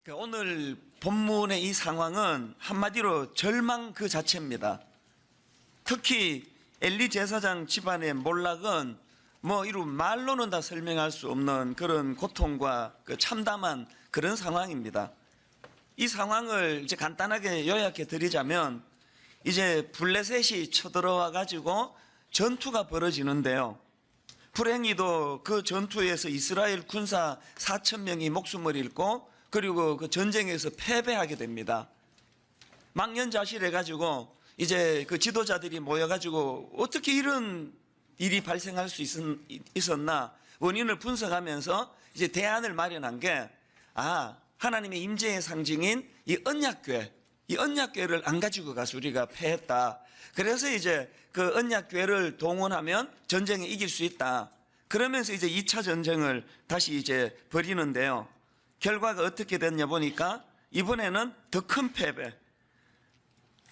오늘 본문의 이 상황은 한마디로 절망 그 자체입니다. 특히 엘리 제사장 집안의 몰락은 이루 말로는 다 설명할 수 없는 그런 고통과 그 참담한 그런 상황입니다. 이 상황을 이제 간단하게 요약해 드리자면, 이제 블레셋이 쳐들어와 가지고 전투가 벌어지는데요. 불행히도 그 전투에서 이스라엘 군사 4,000명이 목숨을 잃고, 그리고 그 전쟁에서 패배하게 됩니다. 망연자실해 가지고 이제 그 지도자들이 모여 가지고 어떻게 이런 일이 발생할 수 있었나 원인을 분석하면서 이제 대안을 마련한 게, 하나님의 임재의 상징인 이 언약궤를 안 가지고 가서 우리가 패했다. 그래서 이제 그 언약궤를 동원하면 전쟁에 이길 수 있다. 그러면서 이제 2차 전쟁을 다시 이제 벌이는데요. 결과가 어떻게 됐냐 보니까 이번에는 더 큰 패배,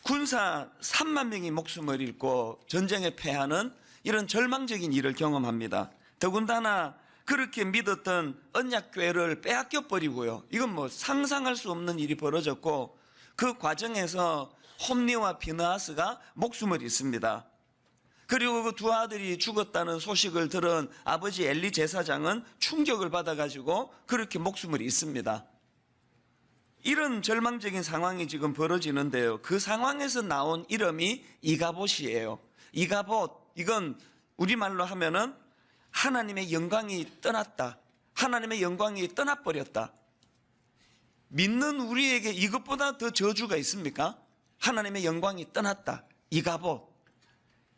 군사 3만 명이 목숨을 잃고 전쟁에 패하는 이런 절망적인 일을 경험합니다. 더군다나 그렇게 믿었던 언약궤를 빼앗겨 버리고요. 이건 상상할 수 없는 일이 벌어졌고, 그 과정에서 홈리와 비느하스가 목숨을 잃습니다. 그리고 그 두 아들이 죽었다는 소식을 들은 아버지 엘리 제사장은 충격을 받아가지고 그렇게 목숨을 잃습니다. 이런 절망적인 상황이 지금 벌어지는데요. 그 상황에서 나온 이름이 이가봇이에요. 이가봇, 이건 우리말로 하면은 하나님의 영광이 떠났다. 하나님의 영광이 떠나버렸다. 믿는 우리에게 이것보다 더 저주가 있습니까? 하나님의 영광이 떠났다. 이가봇.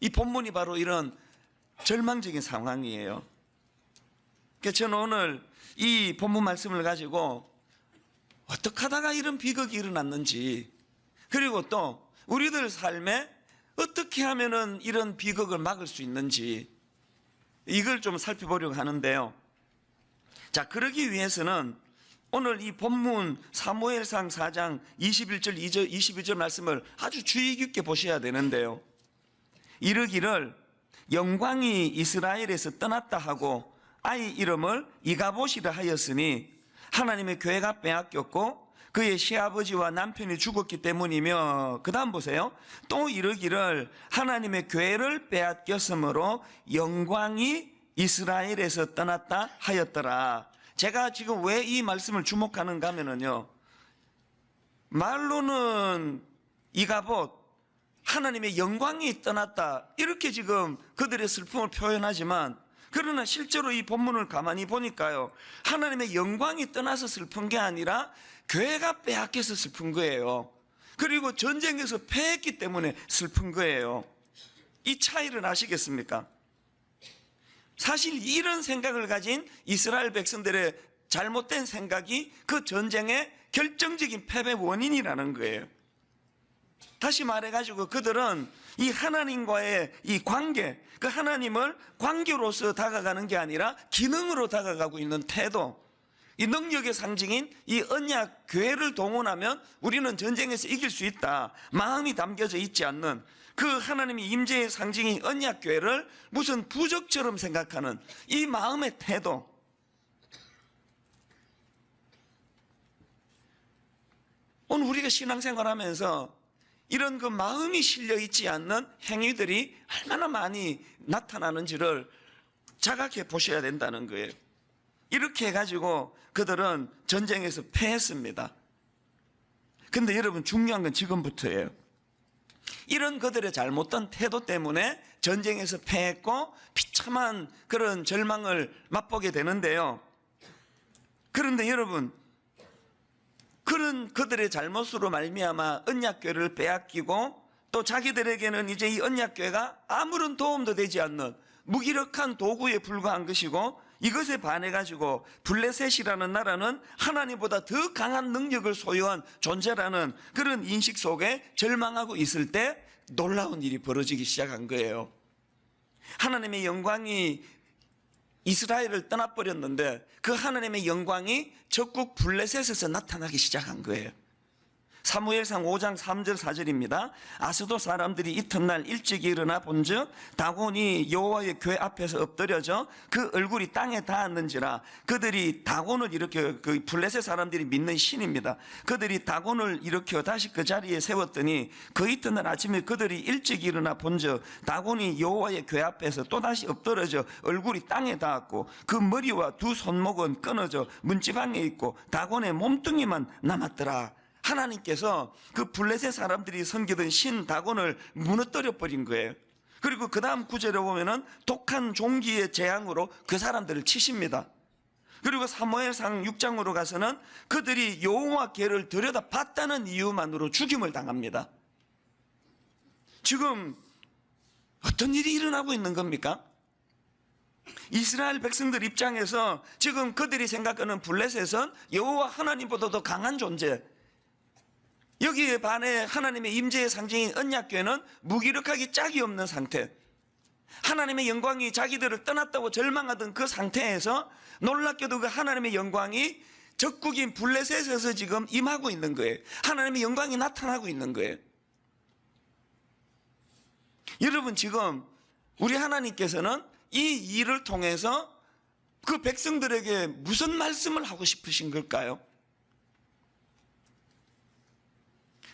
이 본문이 바로 이런 절망적인 상황이에요. 그래서 저는 오늘 이 본문 말씀을 가지고 어떻게 하다가 이런 비극이 일어났는지, 그리고 또 우리들 삶에 어떻게 하면은 이런 비극을 막을 수 있는지, 이걸 좀 살펴보려고 하는데요. 자, 그러기 위해서는 오늘 이 본문 사무엘상 4장 21절 22절 말씀을 아주 주의 깊게 보셔야 되는데요. 이르기를 영광이 이스라엘에서 떠났다 하고 아이 이름을 이가봇이라 하였으니 하나님의 교회가 빼앗겼고 그의 시아버지와 남편이 죽었기 때문이며, 그 다음 보세요. 또 이르기를 하나님의 교회를 빼앗겼으므로 영광이 이스라엘에서 떠났다 하였더라. 제가 지금 왜 이 말씀을 주목하는가 하면요, 말로는 이가봇, 하나님의 영광이 떠났다, 이렇게 지금 그들의 슬픔을 표현하지만, 그러나 실제로 이 본문을 가만히 보니까요, 하나님의 영광이 떠나서 슬픈 게 아니라 교회가 빼앗겨서 슬픈 거예요. 그리고 전쟁에서 패했기 때문에 슬픈 거예요. 이 차이를 아시겠습니까? 사실 이런 생각을 가진 이스라엘 백성들의 잘못된 생각이 그 전쟁의 결정적인 패배 원인이라는 거예요. 다시 말해가지고 그들은 이 하나님과의 이 관계, 그 하나님을 관계로서 다가가는 게 아니라 기능으로 다가가고 있는 태도, 이 능력의 상징인 이 언약 교회를 동원하면 우리는 전쟁에서 이길 수 있다, 마음이 담겨져 있지 않는 그 하나님의 임재의 상징인 언약 교회를 무슨 부적처럼 생각하는 이 마음의 태도. 오늘 우리가 신앙생활하면서 이런 그 마음이 실려 있지 않는 행위들이 얼마나 많이 나타나는지를 자각해 보셔야 된다는 거예요. 이렇게 해가지고 그들은 전쟁에서 패했습니다. 근데 여러분, 중요한 건 지금부터예요. 이런 그들의 잘못된 태도 때문에 전쟁에서 패했고 비참한 그런 절망을 맛보게 되는데요. 그런데 여러분, 그런 그들의 잘못으로 말미암아 언약궤를 빼앗기고, 또 자기들에게는 이제 이 언약궤가 아무런 도움도 되지 않는 무기력한 도구에 불과한 것이고, 이것에 반해가지고 블레셋이라는 나라는 하나님보다 더 강한 능력을 소유한 존재라는 그런 인식 속에 절망하고 있을 때 놀라운 일이 벌어지기 시작한 거예요. 하나님의 영광이 이스라엘을 떠나버렸는데 그 하나님의 영광이 적국 블레셋에서 나타나기 시작한 거예요. 사무엘상 5장 3절 4절입니다. 아스도 사람들이 이튿날 일찍 일어나 본즉 다곤이 여호와의 궤 앞에서 엎드려져 그 얼굴이 땅에 닿았는지라. 그들이 다곤을 일으켜, 그 블레셋 사람들이 믿는 신입니다. 그들이 다곤을 일으켜 다시 그 자리에 세웠더니 그 이튿날 아침에 그들이 일찍 일어나 본즉 다곤이 여호와의 궤 앞에서 또다시 엎드려져 얼굴이 땅에 닿았고 그 머리와 두 손목은 끊어져 문지방에 있고 다곤의 몸뚱이만 남았더라. 하나님께서 그 블레셋 사람들이 섬기던 신 다곤을 무너뜨려 버린 거예요. 그리고 그 다음 구절에 보면은 독한 종기의 재앙으로 그 사람들을 치십니다. 그리고 사무엘상 6장으로 가서는 그들이 여호와 궤를 들여다 봤다는 이유만으로 죽임을 당합니다. 지금 어떤 일이 일어나고 있는 겁니까? 이스라엘 백성들 입장에서 지금 그들이 생각하는 블레셋은 여호와 하나님보다도 강한 존재, 여기에 반해 하나님의 임재의 상징인 언약궤는 무기력하기 짝이 없는 상태, 하나님의 영광이 자기들을 떠났다고 절망하던 그 상태에서 놀랍게도 그 하나님의 영광이 적국인 블레셋에서 지금 임하고 있는 거예요. 하나님의 영광이 나타나고 있는 거예요. 여러분, 지금 우리 하나님께서는 이 일을 통해서 그 백성들에게 무슨 말씀을 하고 싶으신 걸까요?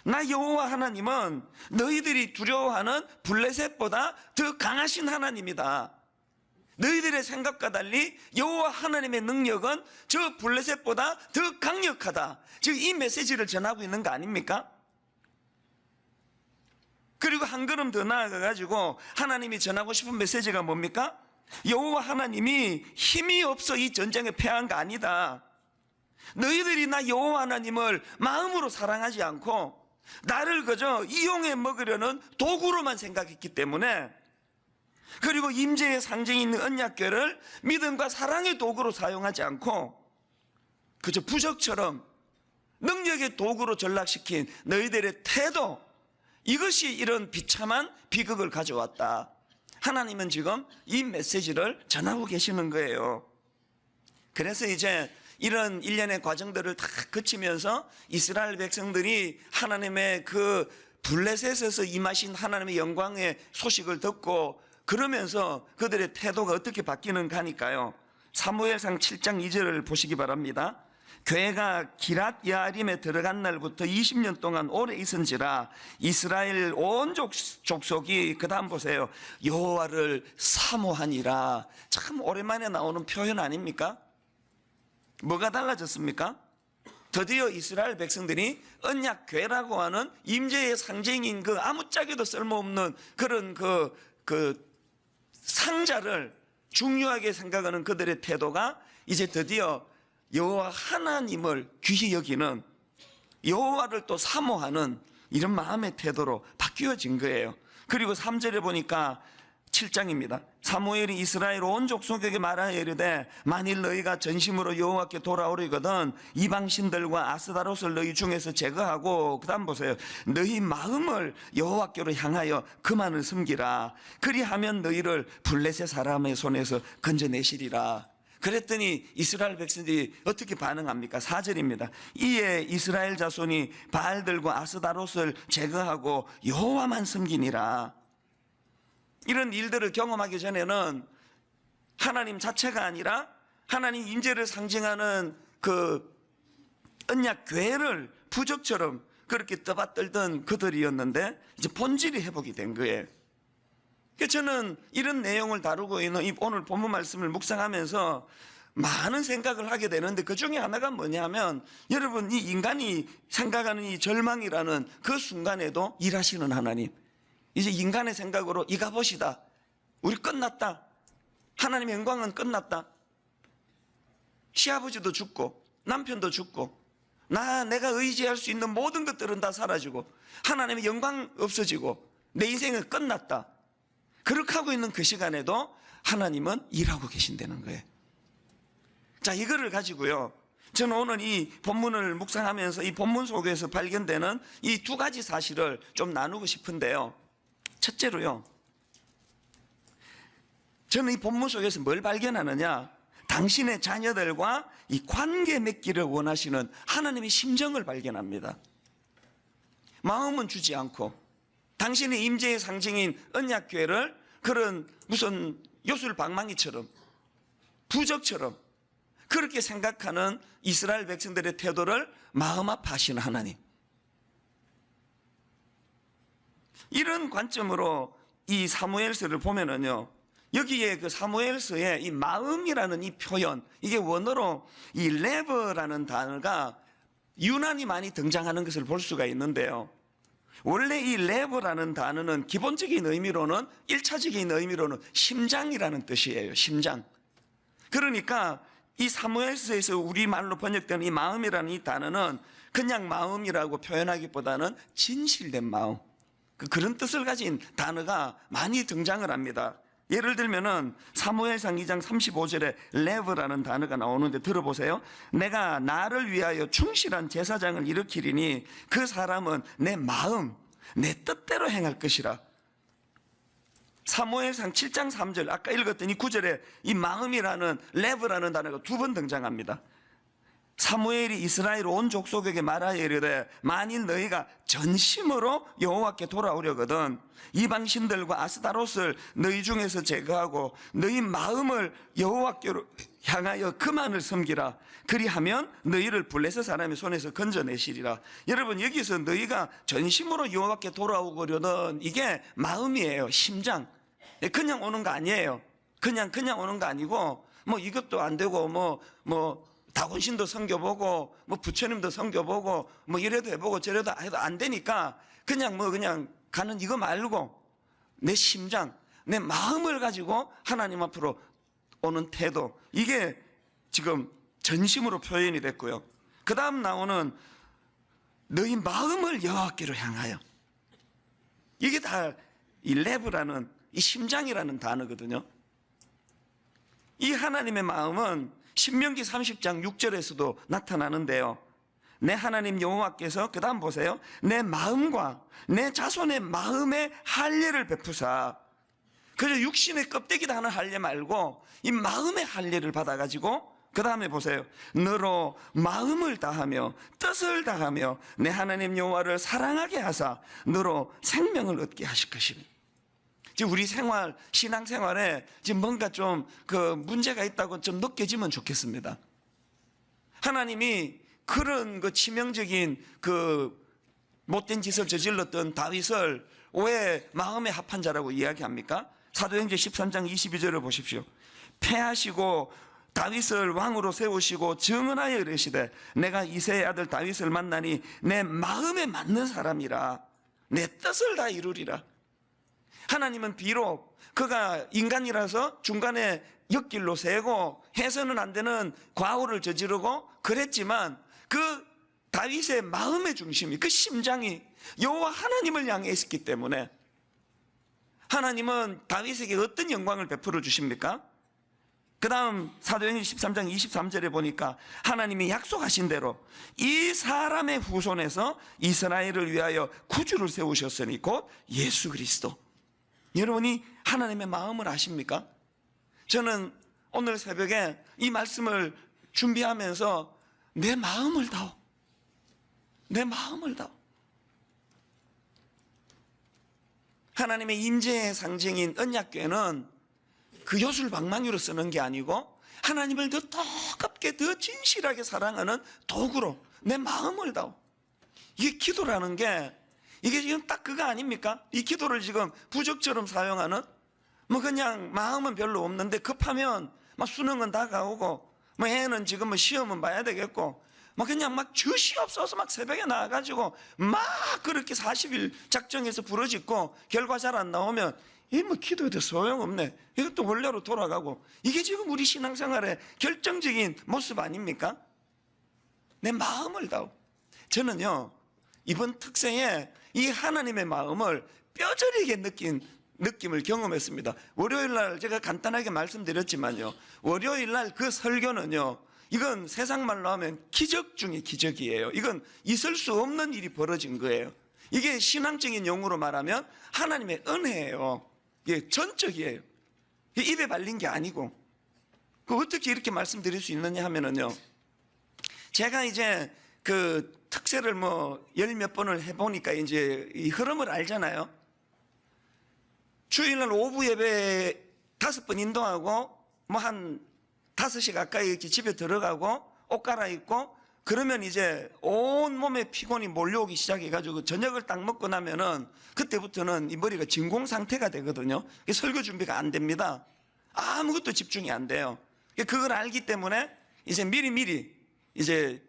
나 여호와 하나님은 너희들이 두려워하는 블레셋보다 더 강하신 하나님이다. 너희들의 생각과 달리 여호와 하나님의 능력은 저 블레셋보다 더 강력하다. 지금 이 메시지를 전하고 있는 거 아닙니까? 그리고 한 걸음 더 나아가가지고 하나님이 전하고 싶은 메시지가 뭡니까? 여호와 하나님이 힘이 없어 이 전쟁에 패한 거 아니다. 너희들이 나 여호와 하나님을 마음으로 사랑하지 않고 나를 그저 이용해 먹으려는 도구로만 생각했기 때문에, 그리고 임재의 상징이 있는 언약궤를 믿음과 사랑의 도구로 사용하지 않고 그저 부적처럼 능력의 도구로 전락시킨 너희들의 태도, 이것이 이런 비참한 비극을 가져왔다. 하나님은 지금 이 메시지를 전하고 계시는 거예요. 그래서 이제 이런 일련의 과정들을 다 거치면서 이스라엘 백성들이 하나님의 그 블레셋에서 임하신 하나님의 영광의 소식을 듣고 그러면서 그들의 태도가 어떻게 바뀌는가 하니까요. 사무엘상 7장 2절을 보시기 바랍니다. 궤가 기랏 야림에 들어간 날부터 20년 동안 오래 있은지라 이스라엘 온 족속이, 그 다음 보세요, 여호와를 사모하니라. 참 오랜만에 나오는 표현 아닙니까? 뭐가 달라졌습니까? 드디어 이스라엘 백성들이 언약궤라고 하는 임재의 상징인 그 아무짝에도 쓸모없는 그런 그 상자를 중요하게 생각하는 그들의 태도가 이제 드디어 여호와 하나님을 귀히 여기는, 여호와를 또 사모하는 이런 마음의 태도로 바뀌어진 거예요. 그리고 3절에 보니까 7장입니다. 사무엘이 이스라엘 온 족속에게 말하여 이르되 만일 너희가 전심으로 여호와께 돌아오려거든 이방신들과 아스다롯을 너희 중에서 제거하고, 그 다음 보세요, 너희 마음을 여호와께로 향하여 그만을 섬기라. 그리하면 너희를 블레셋 사람의 손에서 건져내시리라. 그랬더니 이스라엘 백성들이 어떻게 반응합니까? 4절입니다. 이에 이스라엘 자손이 바알들과 아스다롯을 제거하고 여호와만 섬기니라. 이런 일들을 경험하기 전에는 하나님 자체가 아니라 하나님 임재를 상징하는 그 언약궤를 부적처럼 그렇게 떠받들던 그들이었는데 이제 본질이 회복이 된 거예요. 그래서 저는 이런 내용을 다루고 있는 오늘 본문 말씀을 묵상하면서 많은 생각을 하게 되는데, 그 중에 하나가 뭐냐면, 여러분, 이 인간이 생각하는 이 절망이라는 그 순간에도 일하시는 하나님, 이제 인간의 생각으로 이가 보시다, 우리 끝났다, 하나님의 영광은 끝났다, 시아버지도 죽고 남편도 죽고 내가 의지할 수 있는 모든 것들은 다 사라지고 하나님의 영광 없어지고 내 인생은 끝났다, 그렇게 하고 있는 그 시간에도 하나님은 일하고 계신다는 거예요. 자, 이거를 가지고요, 저는 오늘 이 본문을 묵상하면서 이 본문 속에서 발견되는 이 두 가지 사실을 좀 나누고 싶은데요. 첫째로요, 저는 이 본문 속에서 뭘 발견하느냐, 당신의 자녀들과 이 관계 맺기를 원하시는 하나님의 심정을 발견합니다. 마음은 주지 않고 당신의 임재의 상징인 언약궤를 그런 무슨 요술방망이처럼 부적처럼 그렇게 생각하는 이스라엘 백성들의 태도를 마음 아파하시는 하나님. 이런 관점으로 이 사무엘서를 보면은요, 여기에 그 사무엘서의 이 마음이라는 이 표현, 이게 원어로 이 레버라는 단어가 유난히 많이 등장하는 것을 볼 수가 있는데요. 원래 이 레버라는 단어는 기본적인 의미로는 1차적인 의미로는 심장이라는 뜻이에요. 심장. 그러니까 이 사무엘서에서 우리말로 번역되는 이 마음이라는 이 단어는 그냥 마음이라고 표현하기보다는 진실된 마음, 그런 뜻을 가진 단어가 많이 등장을 합니다. 예를 들면은 사무엘상 2장 35절에 레브라는 단어가 나오는데 들어보세요. 내가 나를 위하여 충실한 제사장을 일으키리니 그 사람은 내 마음, 내 뜻대로 행할 것이라. 사무엘상 7장 3절 아까 읽었던 이 9절에 이 마음이라는 레브라는 단어가 2번 등장합니다. 사무엘이 이스라엘 온 족속에게 말하여 이르되 만일 너희가 전심으로 여호와께 돌아오려거든 이방 신들과 아스타롯을 너희 중에서 제거하고 너희 마음을 여호와께로 향하여 그만을 섬기라. 그리하면 너희를 블레셋 사람의 손에서 건져내시리라. 여러분, 여기서 너희가 전심으로 여호와께 돌아오거려는 이게 마음이에요. 심장. 그냥 오는 거 아니에요. 그냥 오는 거 아니고 뭐 이것도 안 되고 뭐 다곤신도 섬겨보고 뭐 부처님도 섬겨보고 뭐 이래도 해보고 저래도 해도 안 되니까 그냥 가는 이거 말고 내 심장, 내 마음을 가지고 하나님 앞으로 오는 태도, 이게 지금 전심으로 표현이 됐고요. 그 다음 나오는 너희 마음을 여호와께로 향하여, 이게 다 이 레브라는 이 심장이라는 단어거든요. 이 하나님의 마음은 신명기 30장 6절에서도 나타나는데요. 내 하나님 여호와께서 그 다음 보세요. 내 마음과 내 자손의 마음에 할례를 베푸사. 그래서 육신의 껍데기 다는 할례 말고 이 마음의 할례를 받아가지고 그 다음에 보세요. 너로 마음을 다하며 뜻을 다하며 내 하나님 여호와를 사랑하게 하사 너로 생명을 얻게 하실 것입니다. 지금 우리 신앙생활에 지금 뭔가 좀 문제가 있다고 좀 느껴지면 좋겠습니다. 하나님이 그런 치명적인 못된 짓을 저질렀던 다윗을 왜 마음에 합한 자라고 이야기합니까? 사도행전 13장 22절을 보십시오. 패하시고 다윗을 왕으로 세우시고 증언하여 이르시되 내가 이새의 아들 다윗을 만나니 내 마음에 맞는 사람이라 내 뜻을 다 이루리라. 하나님은 비록 그가 인간이라서 중간에 옆길로 새고 해서는 안 되는 과오를 저지르고 그랬지만 그 다윗의 마음의 중심이, 그 심장이 여호와 하나님을 향해 있었기 때문에 하나님은 다윗에게 어떤 영광을 베풀어 주십니까? 그 다음 사도행전 13장 23절에 보니까 하나님이 약속하신 대로 이 사람의 후손에서 이스라엘을 위하여 구주를 세우셨으니 곧 예수 그리스도. 여러분이 하나님의 마음을 아십니까? 저는 오늘 새벽에 이 말씀을 준비하면서 내 마음을 다오, 내 마음을 다오. 하나님의 임재의 상징인 언약궤는 그 요술방망이로 쓰는 게 아니고 하나님을 더 뜨겁게 더 진실하게 사랑하는 도구로 내 마음을 다오. 이게 기도라는 게 이게 지금 딱 그거 아닙니까? 이 기도를 지금 부적처럼 사용하는, 그냥 마음은 별로 없는데 급하면 수능은 다가오고 애는 지금 시험은 봐야 되겠고 그냥 주시옵소서 새벽에 나와가지고 그렇게 40일 작정해서 부르짖고 결과 잘 안 나오면 기도해도 소용없네. 이것도 원래로 돌아가고, 이게 지금 우리 신앙생활의 결정적인 모습 아닙니까? 내 마음을 다오. 저는요, 이번 특세에 이 하나님의 마음을 뼈저리게 느낌을 경험했습니다. 월요일날 제가 간단하게 말씀드렸지만요, 월요일날 그 설교는요, 이건 세상 말로 하면 기적 중에 기적이에요. 이건 있을 수 없는 일이 벌어진 거예요. 이게 신앙적인 용어로 말하면 하나님의 은혜예요. 이게 전적이에요. 입에 발린 게 아니고. 어떻게 이렇게 말씀드릴 수 있느냐 하면은요, 제가 이제 특세를 뭐 열 몇 번을 해보니까 이제 이 흐름을 알잖아요. 주일날 오후 예배 5번 인도하고 뭐 한 5시 가까이 이렇게 집에 들어가고 옷 갈아입고 그러면 이제 온 몸에 피곤이 몰려오기 시작해가지고 저녁을 딱 먹고 나면은 그때부터는 이 머리가 진공 상태가 되거든요. 설교 준비가 안 됩니다. 아무것도 집중이 안 돼요. 그걸 알기 때문에 이제 미리 이제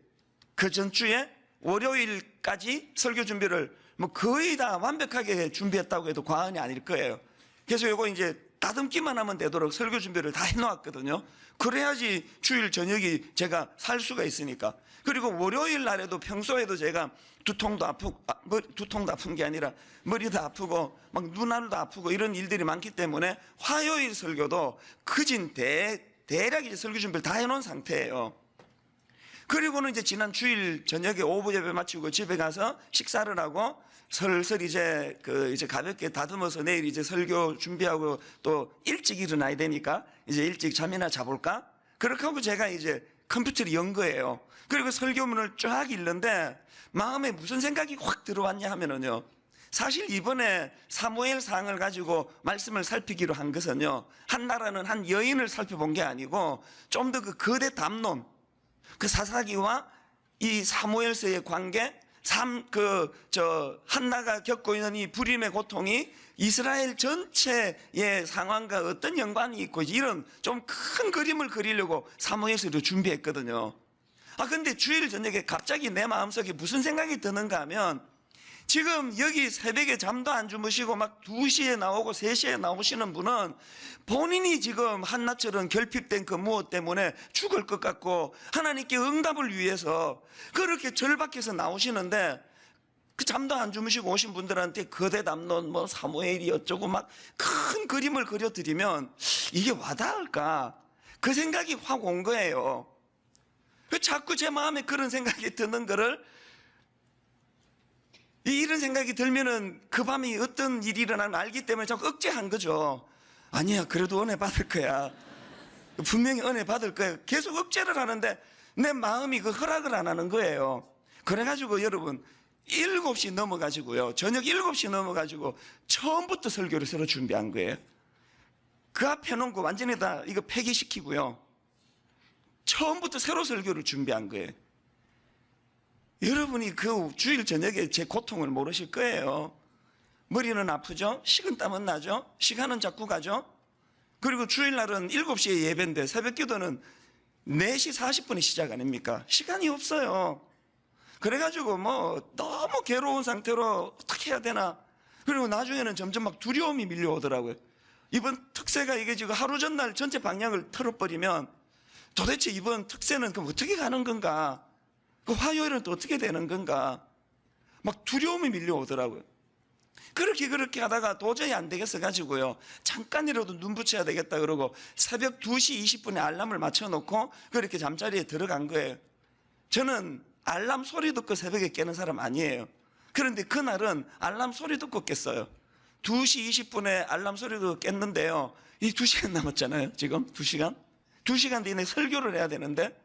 그 전주에 월요일까지 설교 준비를 뭐 거의 다 완벽하게 준비했다고 해도 과언이 아닐 거예요. 그래서 이거 이제 다듬기만 하면 되도록 설교 준비를 다 해놓았거든요. 그래야지 주일 저녁이 제가 살 수가 있으니까. 그리고 월요일 날에도 평소에도 제가 두통도 아픈 게 아니라 머리도 아프고 막 눈알도 아프고 이런 일들이 많기 때문에 화요일 설교도 그진 대략 이제 설교 준비를 다 해놓은 상태예요. 그리고는 이제 지난 주일 저녁에 오후 예배 마치고 집에 가서 식사를 하고 슬슬 이제 이제 가볍게 다듬어서 내일 이제 설교 준비하고 또 일찍 일어나야 되니까 이제 일찍 잠이나 자볼까? 그렇게 하고 제가 이제 컴퓨터를 연 거예요. 그리고 설교문을 쫙 읽는데 마음에 무슨 생각이 확 들어왔냐 하면은요. 사실 이번에 사무엘상을 가지고 말씀을 살피기로 한 것은요. 한 나라는 한 여인을 살펴본 게 아니고 좀 더 그 거대 담론, 그 사사기와 이 사무엘서의 관계, 한나가 겪고 있는 이 불임의 고통이 이스라엘 전체의 상황과 어떤 연관이 있고 이런 좀 큰 그림을 그리려고 사무엘서를 준비했거든요. 근데 주일 저녁에 갑자기 내 마음속에 무슨 생각이 드는가 하면 지금 여기 새벽에 잠도 안 주무시고 막 2시에 나오고 3시에 나오시는 분은 본인이 지금 한나처럼 결핍된 그 무엇 때문에 죽을 것 같고 하나님께 응답을 위해서 그렇게 절박해서 나오시는데 그 잠도 안 주무시고 오신 분들한테 거대 담론 뭐 사무엘이 어쩌고 막 큰 그림을 그려드리면 이게 와닿을까? 그 생각이 확 온 거예요. 자꾸 제 마음에 그런 생각이 드는 거를 이런 생각이 들면은 그 밤이 어떤 일이 일어나면 알기 때문에 자꾸 억제한 거죠. 아니야, 그래도 은혜 받을 거야. 분명히 은혜 받을 거야. 계속 억제를 하는데 내 마음이 그 허락을 안 하는 거예요. 그래가지고 여러분 7시 넘어가지고요. 저녁 7시 넘어가지고 처음부터 설교를 새로 준비한 거예요. 그 앞에 놓은 거 완전히 다 이거 폐기시키고요. 처음부터 새로 설교를 준비한 거예요. 여러분이 그 주일 저녁에 제 고통을 모르실 거예요. 머리는 아프죠? 식은땀은 나죠? 시간은 자꾸 가죠? 그리고 주일날은 7시에 예배인데 새벽 기도는 4시 40분에 시작 아닙니까? 시간이 없어요. 그래가지고 뭐 너무 괴로운 상태로 어떻게 해야 되나. 그리고 나중에는 점점 막 두려움이 밀려오더라고요. 이번 특세가 이게 지금 하루 전날 전체 방향을 틀어버리면 도대체 이번 특세는 그럼 어떻게 가는 건가? 그 화요일은 또 어떻게 되는 건가? 막 두려움이 밀려오더라고요. 그렇게 하다가 도저히 안 되겠어 가지고요. 잠깐이라도 눈 붙여야 되겠다 그러고 새벽 2시 20분에 알람을 맞춰놓고 그렇게 잠자리에 들어간 거예요. 저는 알람 소리 듣고 새벽에 깨는 사람 아니에요. 그런데 그날은 알람 소리 듣고 깼어요. 2시 20분에 알람 소리 듣고 깼는데요. 이 2시간 남았잖아요. 지금 2시간? 2시간 뒤에 설교를 해야 되는데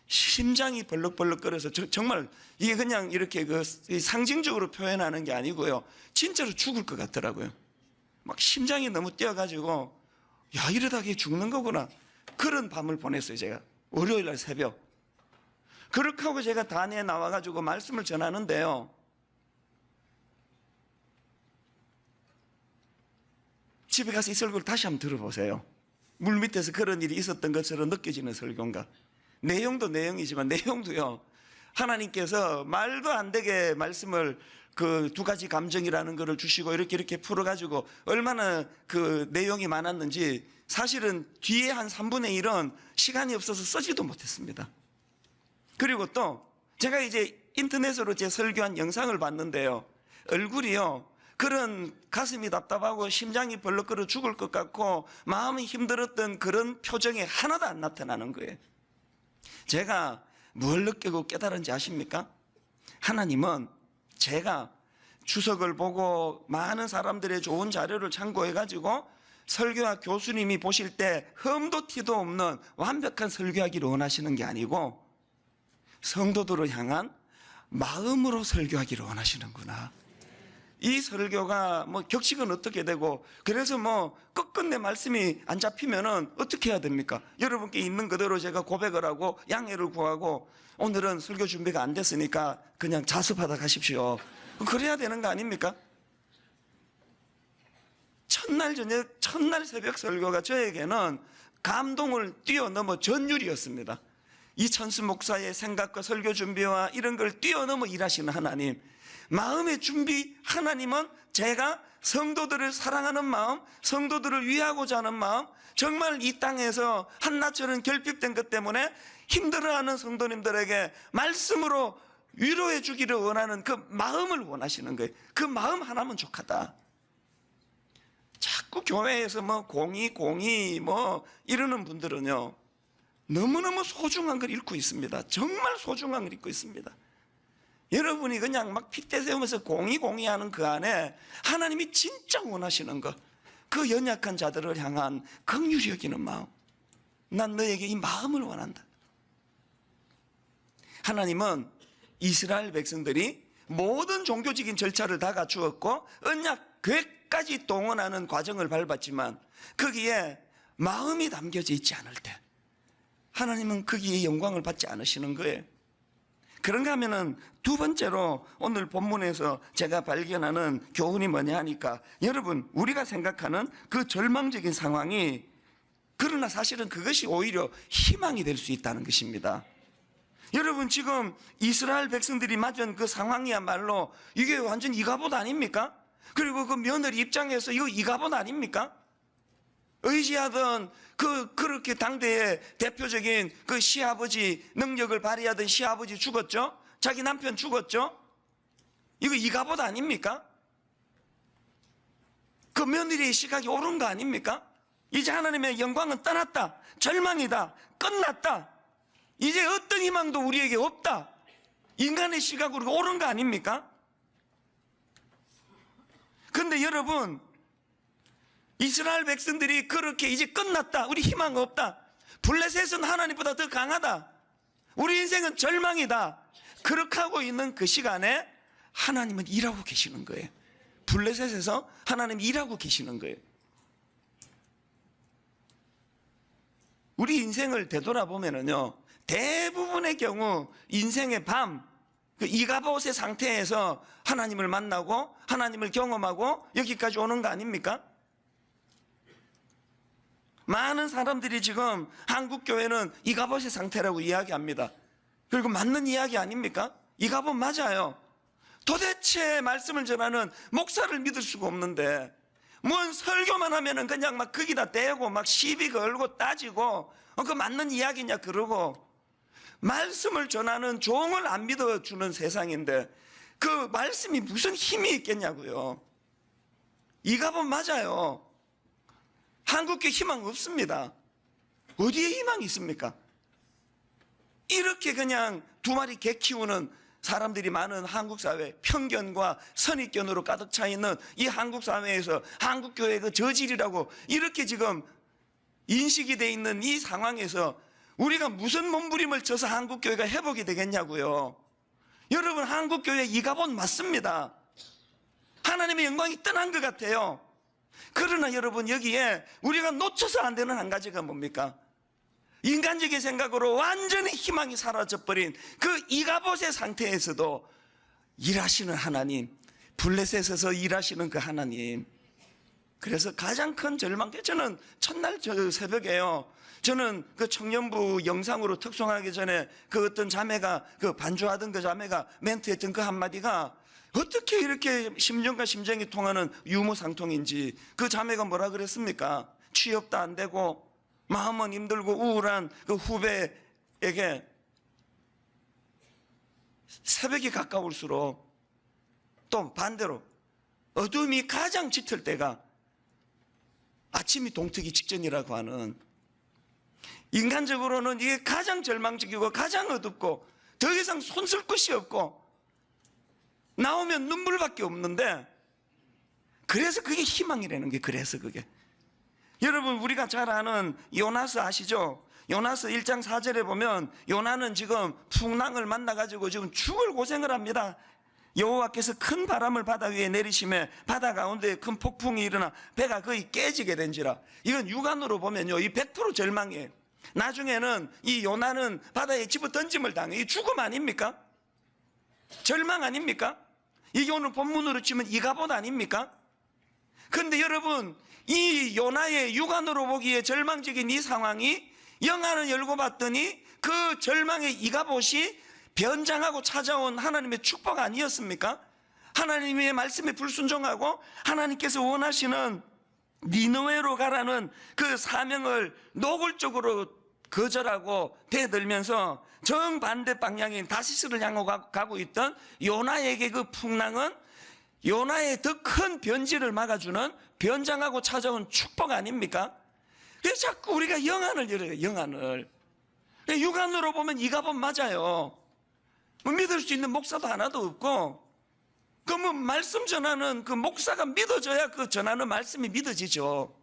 심장이 벌렁벌렁거려서 정말 이게 그냥 이렇게 상징적으로 표현하는 게 아니고요. 진짜로 죽을 것 같더라고요. 막 심장이 너무 뛰어가지고 야, 이러다 이게 죽는 거구나. 그런 밤을 보냈어요, 제가. 월요일 날 새벽. 그렇게 하고 제가 단에 나와가지고 말씀을 전하는데요. 집에 가서 이 설교를 다시 한번 들어보세요. 물 밑에서 그런 일이 있었던 것처럼 느껴지는 설교인가. 내용도 내용이지만 내용도요. 하나님께서 말도 안 되게 말씀을 그 2가지 감정이라는 것을 주시고 이렇게 풀어가지고 얼마나 그 내용이 많았는지 사실은 뒤에 한 3분의 1은 시간이 없어서 쓰지도 못했습니다. 그리고 또 제가 이제 인터넷으로 제 설교한 영상을 봤는데요. 얼굴이요. 그런 가슴이 답답하고 심장이 벌렁거려 죽을 것 같고 마음이 힘들었던 그런 표정이 하나도 안 나타나는 거예요. 제가 뭘 느끼고 깨달은지 아십니까? 하나님은 제가 주석을 보고 많은 사람들의 좋은 자료를 참고해가지고 설교학 교수님이 보실 때 흠도 티도 없는 완벽한 설교하기를 원하시는 게 아니고 성도들을 향한 마음으로 설교하기를 원하시는구나. 이 설교가 뭐 격식은 어떻게 되고, 그래서 뭐 끝끝내 말씀이 안 잡히면은 어떻게 해야 됩니까? 여러분께 있는 그대로 제가 고백을 하고 양해를 구하고, 오늘은 설교 준비가 안 됐으니까 그냥 자습하다 가십시오. 그래야 되는 거 아닙니까? 첫날 저녁, 첫날 새벽 설교가 저에게는 감동을 뛰어넘어 전율이었습니다. 이천수 목사의 생각과 설교 준비와 이런 걸 뛰어넘어 일하시는 하나님, 마음의 준비 하나님은 제가 성도들을 사랑하는 마음, 성도들을 위하고자 하는 마음, 정말 이 땅에서 한나처럼 결핍된 것 때문에 힘들어하는 성도님들에게 말씀으로 위로해 주기를 원하는 그 마음을 원하시는 거예요. 그 마음 하나면 족하다. 자꾸 교회에서 뭐 공의 뭐 이러는 분들은요, 너무너무 소중한 걸 잃고 있습니다. 정말 소중한 걸 잃고 있습니다. 여러분이 그냥 막 핏대 세우면서 공의 하는 그 안에 하나님이 진짜 원하시는 것, 그 연약한 자들을 향한 긍휼히 여기는 마음, 난 너에게 이 마음을 원한다. 하나님은 이스라엘 백성들이 모든 종교적인 절차를 다 갖추었고 언약 계획까지 동원하는 과정을 밟았지만 거기에 마음이 담겨져 있지 않을 때 하나님은 거기에 영광을 받지 않으시는 거예요. 그런가 하면은 두 번째로 오늘 본문에서 제가 발견하는 교훈이 뭐냐 하니까, 여러분, 우리가 생각하는 그 절망적인 상황이, 그러나 사실은 그것이 오히려 희망이 될 수 있다는 것입니다. 여러분, 지금 이스라엘 백성들이 맞은 그 상황이야말로 이게 완전 이가봇 아닙니까? 그리고 그 며느리 입장에서 이거 이가봇 아닙니까? 의지하던 그렇게 당대의 대표적인 그 시아버지, 능력을 발휘하던 시아버지 죽었죠? 자기 남편 죽었죠? 이거 이가봇 아닙니까? 그 며느리의 시각이 옳은 거 아닙니까? 이제 하나님의 영광은 떠났다, 절망이다, 끝났다, 이제 어떤 희망도 우리에게 없다, 인간의 시각으로 옳은 거 아닙니까? 그런데 여러분, 이스라엘 백성들이 그렇게 이제 끝났다, 우리 희망 없다, 블레셋은 하나님보다 더 강하다, 우리 인생은 절망이다, 그렇게 하고 있는 그 시간에 하나님은 일하고 계시는 거예요. 블레셋에서 하나님이 일하고 계시는 거예요. 우리 인생을 되돌아보면요, 대부분의 경우 인생의 밤, 그 이가봇의 상태에서 하나님을 만나고 하나님을 경험하고 여기까지 오는 거 아닙니까? 많은 사람들이 지금 한국교회는 이가봇의 상태라고 이야기합니다. 그리고 맞는 이야기 아닙니까? 이가봇 맞아요. 도대체 말씀을 전하는 목사를 믿을 수가 없는데, 뭔 설교만 하면은 그냥 막 거기다 대고 막 시비 걸고 따지고 그 맞는 이야기냐 그러고, 말씀을 전하는 종을 안 믿어주는 세상인데 그 말씀이 무슨 힘이 있겠냐고요. 이가봇 맞아요. 한국교회 희망 없습니다. 어디에 희망이 있습니까? 이렇게 그냥 두 마리 개 키우는 사람들이 많은 한국 사회, 편견과 선입견으로 가득 차 있는 이 한국 사회에서 한국교회의 그 저질이라고 이렇게 지금 인식이 돼 있는 이 상황에서 우리가 무슨 몸부림을 쳐서 한국교회가 회복이 되겠냐고요. 여러분, 한국교회 이가봇 맞습니다. 하나님의 영광이 떠난 것 같아요. 그러나 여러분, 여기에 우리가 놓쳐서 안 되는 한 가지가 뭡니까? 인간적인 생각으로 완전히 희망이 사라져버린 그 이가봇의 상태에서도 일하시는 하나님, 블레셋에서 일하시는 그 하나님. 그래서 가장 큰 절망, 저는 첫날 새벽에요, 저는 그 청년부 영상으로 특송하기 전에 그 어떤 자매가, 그 반주하던 그 자매가 멘트했던 그 한마디가 어떻게 이렇게 심정과 심정이 통하는 유무상통인지, 그 자매가 뭐라 그랬습니까? 취업도 안 되고 마음은 힘들고 우울한 그 후배에게 새벽이 가까울수록 또 반대로 어둠이 가장 짙을 때가 아침이 동트기 직전이라고 하는, 인간적으로는 이게 가장 절망적이고 가장 어둡고 더 이상 손쓸 곳이 없고 나오면 눈물밖에 없는데, 그래서 그게 희망이라는 게, 그래서 그게. 여러분, 우리가 잘 아는 요나스 아시죠? 요나서 1장 4절에 보면 요나는 지금 풍랑을 만나가지고 지금 죽을 고생을 합니다. 여호와께서 큰 바람을 바다 위에 내리시며 바다 가운데 큰 폭풍이 일어나 배가 거의 깨지게 된지라. 이건 육안으로 보면요, 이 100% 절망이에요. 나중에는 이 요나는 바다에 집어 던짐을 당해. 이 죽음 아닙니까? 절망 아닙니까? 이게 오늘 본문으로 치면 이가봇 아닙니까? 그런데 여러분, 이 요나의 육안으로 보기에 절망적인 이 상황이 영안을 열고 봤더니 그 절망의 이가봇이 변장하고 찾아온 하나님의 축복 아니었습니까? 하나님의 말씀에 불순종하고 하나님께서 원하시는 니느웨로 가라는 그 사명을 노골적으로 거절하고 대들면서 정반대 방향인 다시스를 향하고 가고 있던 요나에게 그 풍랑은 요나의 더 큰 변질을 막아주는 변장하고 찾아온 축복 아닙니까? 그래서 자꾸 우리가 영안을 열어요. 영안을. 육안으로 보면 이가봇 맞아요. 뭐 믿을 수 있는 목사도 하나도 없고, 그 뭐 말씀 전하는 그 목사가 믿어져야 그 전하는 말씀이 믿어지죠.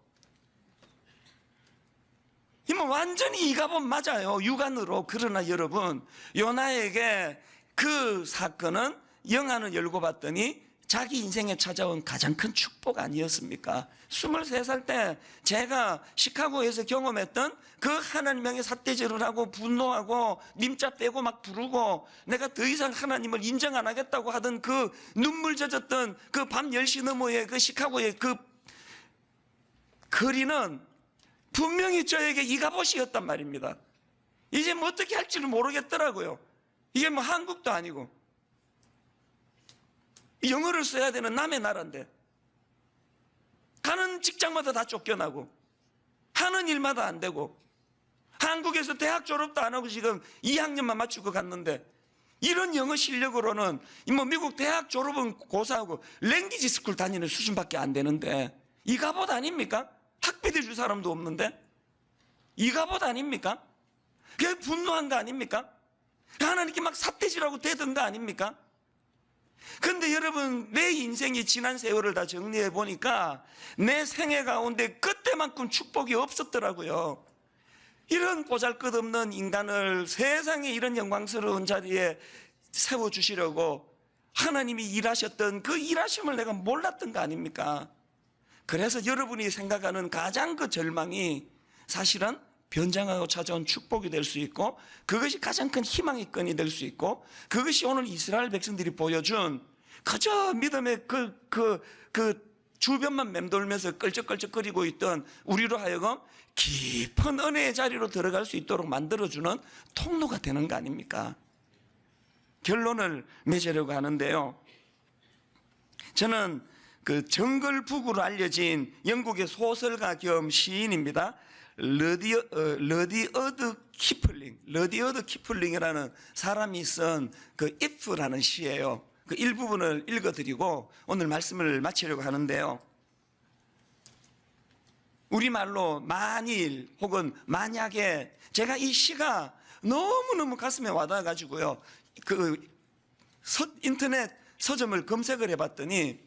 이 뭐 완전히 이가봇 맞아요, 육안으로. 그러나 여러분, 요나에게 그 사건은 영안을 열고 봤더니 자기 인생에 찾아온 가장 큰 축복 아니었습니까? 23살 때 제가 시카고에서 경험했던 그 하나님의 삿대질을 하고 분노하고 님자 빼고 막 부르고 내가 더 이상 하나님을 인정 안 하겠다고 하던 그 눈물 젖었던 그 밤 10시 넘어의 그 시카고의 그 거리는 분명히 저에게 이가봇이었단 말입니다. 이제 뭐 어떻게 할지를 모르겠더라고요. 이게 뭐 한국도 아니고 영어를 써야 되는 남의 나라인데 가는 직장마다 다 쫓겨나고 하는 일마다 안 되고 한국에서 대학 졸업도 안 하고 지금 2학년만 맞추고 갔는데 이런 영어 실력으로는 뭐 미국 대학 졸업은 고사하고 랭귀지 스쿨 다니는 수준밖에 안 되는데 이가봇 아닙니까? 학비대 줄 사람도 없는데 이가봇 아닙니까? 그게 분노한 거 아닙니까? 하나님께 막 삿대질하고 대든 거 아닙니까? 그런데 여러분, 내 인생이 지난 세월을 다 정리해 보니까 내 생애 가운데 그때만큼 축복이 없었더라고요. 이런 보잘것없는 인간을 세상에 이런 영광스러운 자리에 세워주시려고 하나님이 일하셨던 그 일하심을 내가 몰랐던 거 아닙니까? 그래서 여러분이 생각하는 가장 그 절망이 사실은 변장하고 찾아온 축복이 될 수 있고 그것이 가장 큰 희망의 끈이 될 수 있고 그것이 오늘 이스라엘 백성들이 보여준 그저 믿음의 그 주변만 맴돌면서 끌적끌적거리고 있던 우리로 하여금 깊은 은혜의 자리로 들어갈 수 있도록 만들어주는 통로가 되는 거 아닙니까? 결론을 맺으려고 하는데요, 저는 그 정글북으로 알려진 영국의 소설가 겸 시인입니다. 러디어드 키플링이라는 사람이 쓴 그 if라는 시예요. 그 일부분을 읽어드리고 오늘 말씀을 마치려고 하는데요, 우리말로 만일 혹은 만약에, 제가 이 시가 너무너무 가슴에 와닿아가지고요, 그 인터넷 서점을 검색을 해봤더니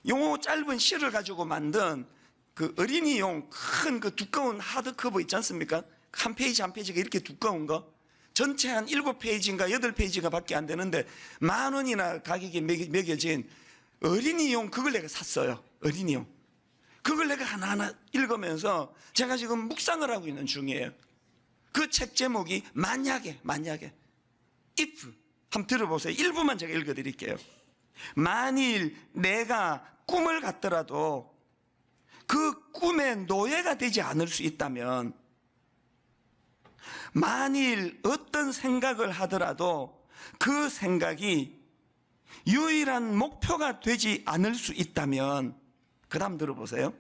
요 짧은 시를 가지고 만든 그 어린이용 큰 그 두꺼운 하드커버 있지 않습니까? 한 페이지 한 페이지가 이렇게 두꺼운 거, 전체 한 7페이지인가 8페이지가 밖에 안 되는데 10,000원이나 가격이 매겨진 어린이용, 그걸 내가 샀어요. 어린이용. 그걸 내가 하나하나 읽으면서 제가 지금 묵상을 하고 있는 중이에요. 그 책 제목이 만약에 if. 한번 들어보세요. 일부만 제가 읽어드릴게요. 만일 내가 꿈을 갖더라도 그 꿈의 노예가 되지 않을 수 있다면, 만일 어떤 생각을 하더라도 그 생각이 유일한 목표가 되지 않을 수 있다면, 그 다음 들어보세요.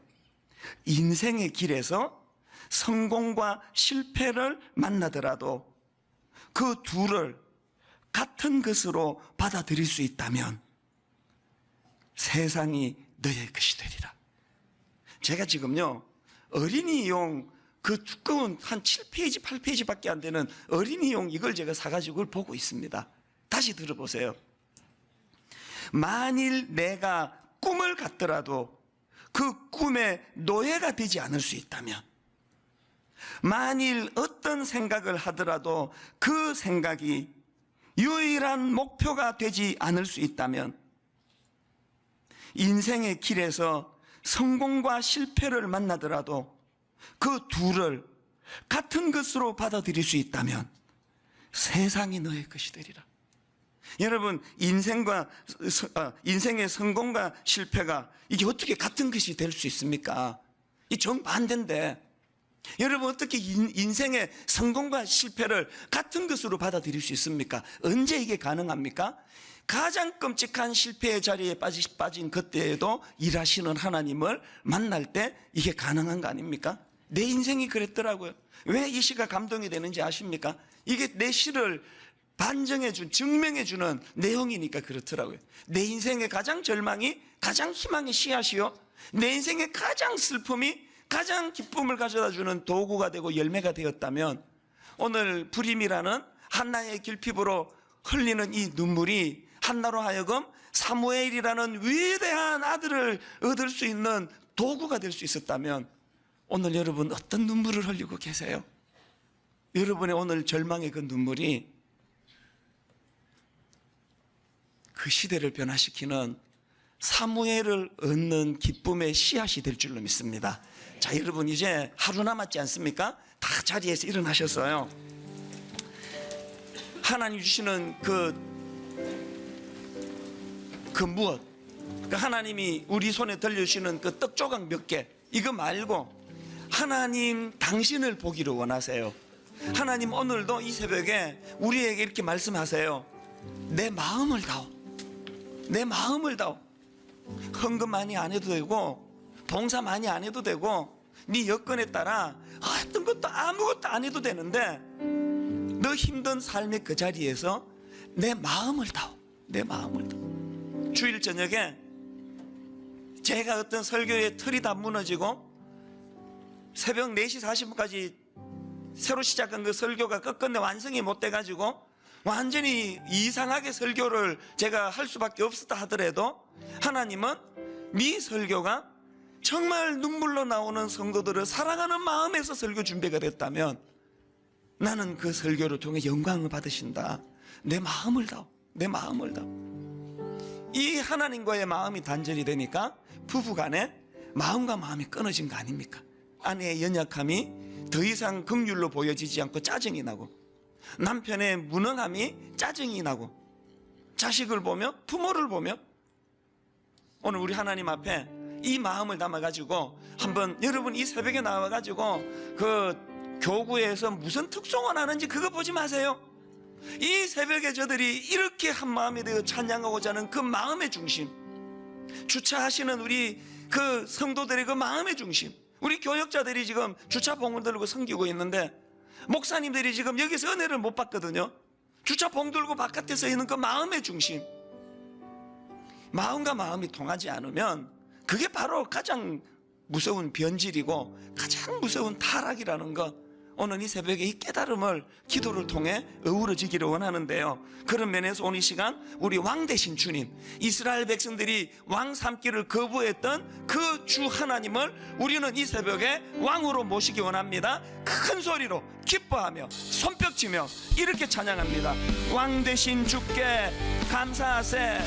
인생의 길에서 성공과 실패를 만나더라도 그 둘을 같은 것으로 받아들일 수 있다면 세상이 너의 것이 되리라. 제가 지금요, 어린이용 그 두꺼운 한 7페이지, 8페이지밖에 안 되는 어린이용 이걸 제가 사가지고 그걸 보고 있습니다. 다시 들어보세요. 만일 내가 꿈을 갖더라도 그 꿈의 노예가 되지 않을 수 있다면, 만일 어떤 생각을 하더라도 그 생각이 유일한 목표가 되지 않을 수 있다면, 인생의 길에서 성공과 실패를 만나더라도 그 둘을 같은 것으로 받아들일 수 있다면 세상이 너의 것이 되리라. 여러분, 인생의 성공과 실패가 이게 어떻게 같은 것이 될 수 있습니까? 이 정반대인데, 여러분 어떻게 인생의 성공과 실패를 같은 것으로 받아들일 수 있습니까? 언제 이게 가능합니까? 가장 끔찍한 실패의 자리에 빠진 그때에도 일하시는 하나님을 만날 때 이게 가능한 거 아닙니까? 내 인생이 그랬더라고요. 왜 이 시가 감동이 되는지 아십니까? 이게 내 시를 증명해주는 내용이니까 그렇더라고요. 내 인생의 가장 절망이 가장 희망의 씨앗이요, 내 인생의 가장 슬픔이 가장 기쁨을 가져다주는 도구가 되고 열매가 되었다면, 오늘 불임이라는 한나의 길피부로 흘리는 이 눈물이 한나로 하여금 사무엘이라는 위대한 아들을 얻을 수 있는 도구가 될 수 있었다면, 오늘 여러분 어떤 눈물을 흘리고 계세요? 여러분의 오늘 절망의 그 눈물이 그 시대를 변화시키는 사무엘을 얻는 기쁨의 씨앗이 될 줄로 믿습니다. 자, 여러분 이제 하루 남았지 않습니까? 다 자리에서 일어나셨어요. 하나님 주시는 그 무엇, 그 하나님이 우리 손에 들려주시는 그 떡 조각 몇 개, 이거 말고 하나님 당신을 보기를 원하세요. 하나님 오늘도 이 새벽에 우리에게 이렇게 말씀하세요. 내 마음을 다오. 내 마음을 다오. 헌금 많이 안 해도 되고, 봉사 많이 안 해도 되고, 네 여건에 따라 어떤 것도 아무것도 안 해도 되는데, 너 힘든 삶의 그 자리에서 내 마음을 다오. 내 마음을 다오. 주일 저녁에 제가 어떤 설교의 틀이 다 무너지고 새벽 4시 40분까지 새로 시작한 그 설교가 끝끝내 완성이 못 돼가지고 완전히 이상하게 설교를 제가 할 수밖에 없었다 하더라도, 하나님은 네 설교가 정말 눈물로 나오는 성도들을 사랑하는 마음에서 설교 준비가 됐다면 나는 그 설교를 통해 영광을 받으신다. 내 마음을 다오. 내 마음을 다오. 이 하나님과의 마음이 단절이 되니까 부부간에 마음과 마음이 끊어진 거 아닙니까? 아내의 연약함이 더 이상 긍휼로 보여지지 않고 짜증이 나고, 남편의 무능함이 짜증이 나고, 자식을 보며, 부모를 보며, 오늘 우리 하나님 앞에 이 마음을 담아가지고 한번 여러분 이 새벽에 나와가지고 그 교구에서 무슨 특송을 하는지 그거 보지 마세요. 이 새벽에 저들이 이렇게 한 마음이 되어 찬양하고자 하는 그 마음의 중심, 주차하시는 우리 그 성도들의 그 마음의 중심, 우리 교역자들이 지금 주차봉을 들고 섬기고 있는데 목사님들이 지금 여기서 은혜를 못 받거든요. 주차봉 들고 바깥에 서 있는 그 마음의 중심, 마음과 마음이 통하지 않으면 그게 바로 가장 무서운 변질이고 가장 무서운 타락이라는 것, 오늘 이 새벽에 이 깨달음을 기도를 통해 어우러지기를 원하는데요. 그런 면에서 오늘 이 시간 우리 왕 되신 주님, 이스라엘 백성들이 왕 삼기를 거부했던 그 주 하나님을 우리는 이 새벽에 왕으로 모시기 원합니다. 큰 소리로 기뻐하며 손뼉치며 이렇게 찬양합니다. 왕 되신 주께 감사하세.